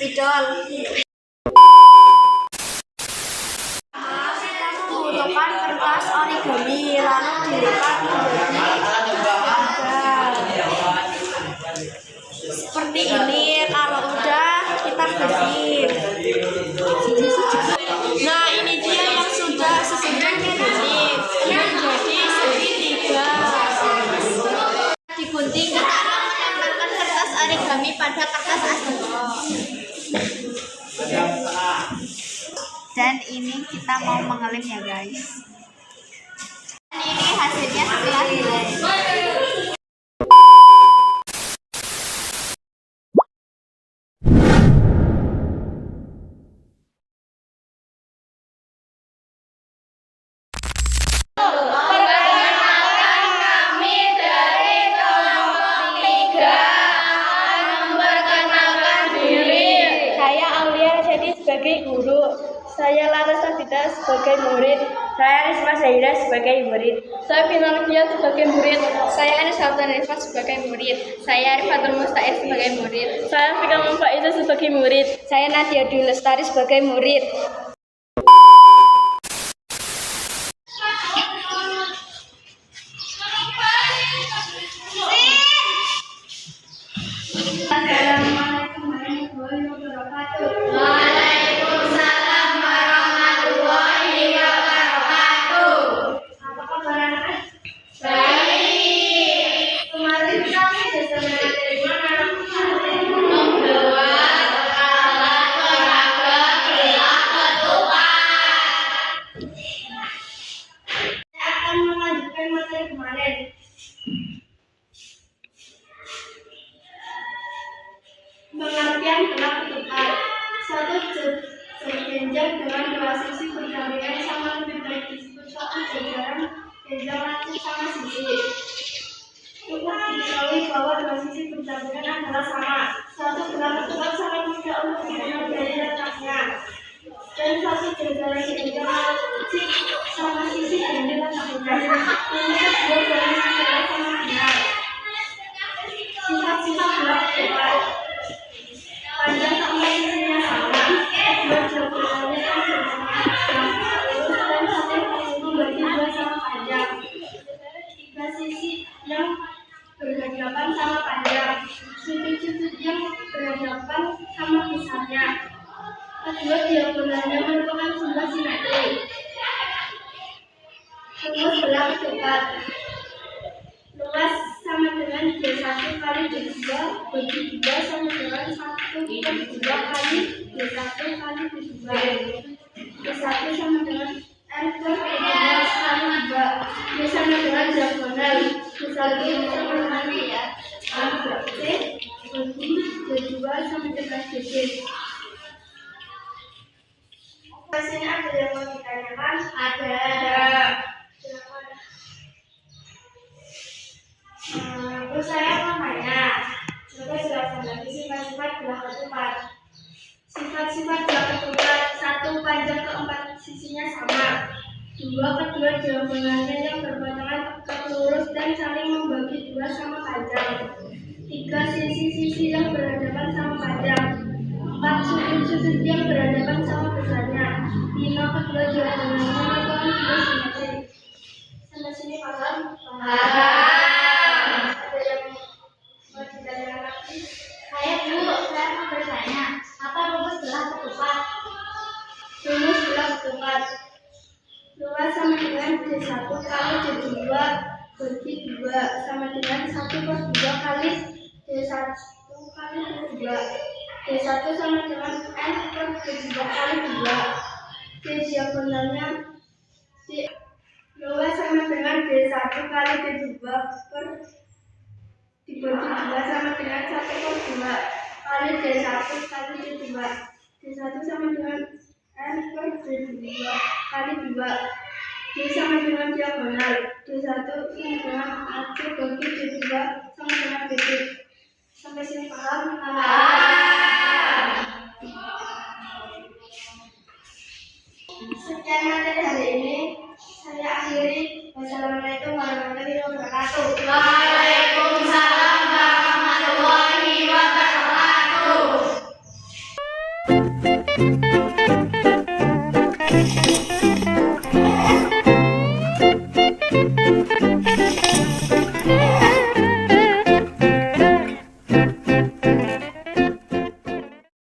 Spidol. Kita membutuhkan kertas origami, lalu dilipat menjadi segitiga. Seperti ini. Kalau udah kita bikin. Nah, ini dia yang sudah sesudah digunting menjadi segitiga. Digunting, kita akan menempelkan kertas origami pada kertas asli. Dan ini kita mau mengelem ya guys. Dan ini hasilnya setelah dilem. Sebagai guru, saya Lara Sabita sebagai murid, saya Risma Zahira sebagai murid, saya Finalvia sebagai murid, saya Anis Sultan Rifat sebagai murid, saya Arifatul Musta'id sebagai murid, saya Fikam Faiza sebagai murid, saya Nadia Dwi Lestari sebagai murid. Assalamualaikum warahmatullahi wabarakatuh. Waalaikumsalam warahmatullahi wabarakatuh. Apa kabar anak? Baik. Kemarin kami bersama dari mana? Membuat alat peraga gerak ketupat. Saya akan melanjutkan materi kemarin. Pengertian gerak ketupat. Satu jenjang dengan dua sisi berdampingan sama lebih baik disebut suatu jajaran jenjang langsung sama sisi. Cukup diketahui bahwa dua sisi berdampingan adalah sama. Suatu gerak ketupat sangat mudah untuk dikenal dari letaknya. Dan satu jajaran jenjang langsung sama sisi dari letaknya. Untuk dua garis secara sama benar. Sifat-sifat gerak ketupat. Panjang sama sisinya sama, kedua jawabannya sama, lurus dan saling membagi dua sama panjang. Tiga sisi yang berhadapan sama panjang, sudut-sudut yang berhadapan sama besarnya. Kedua diagonalnya merupakan jumlah simetri. Rumus gerak ketupat. Luas sama dengan D1 kali D2 bagi 2 sama dengan 1/2 kali D1 kali D2. D1 sama dengan R per D2 kali 2. D sama dengan diagonal. D1 sama dengan C bagi D2 sama dengan DD. Sini ada yang mau ditanyakan? Ada. Terus saya mau tanya, coba jelaskan lagi sifat-sifat gerak ketupat. Sifat-sifat gerak ketupat. 1. Panjang keempat sisinya sama. 2. Kedua diagonalnya yang berbarengan tegak lurus dan saling membagi 2 sama panjang. 3. Sisi-sisi yang berhadapan sama panjang. 4. Sudut-sudut yang berhadapan sama besarnya. 5. Kedua diagonalnya merupakan jumlah simetri. Sampai sini paham? Paham. Saya mau bertanya, apa rumus gerak ketupat? Rumus gerak ketupat. Luas sama dengan D1 kali D2 bagi 2 sama dengan 1/2 kali D1 kali D2. D1 sama dengan N per D2 kali 2. D diagonalnya luas sama dengan D1 kali D2 per dibagi 2 sama dengan 1/2 kali D1 kali D2. D1 sama dengan N per D2 kali 2. D sama dengan diagonal. D1 sama dengan AC bagi D2 sama dengan BD. Sampai sini paham? Paham. Sekian materi hari ini. Saya akhiri. Wassalamualaikum warahmatullahi wabarakatuh. Waalaikumsalam warahmatullahi wabarakatuh.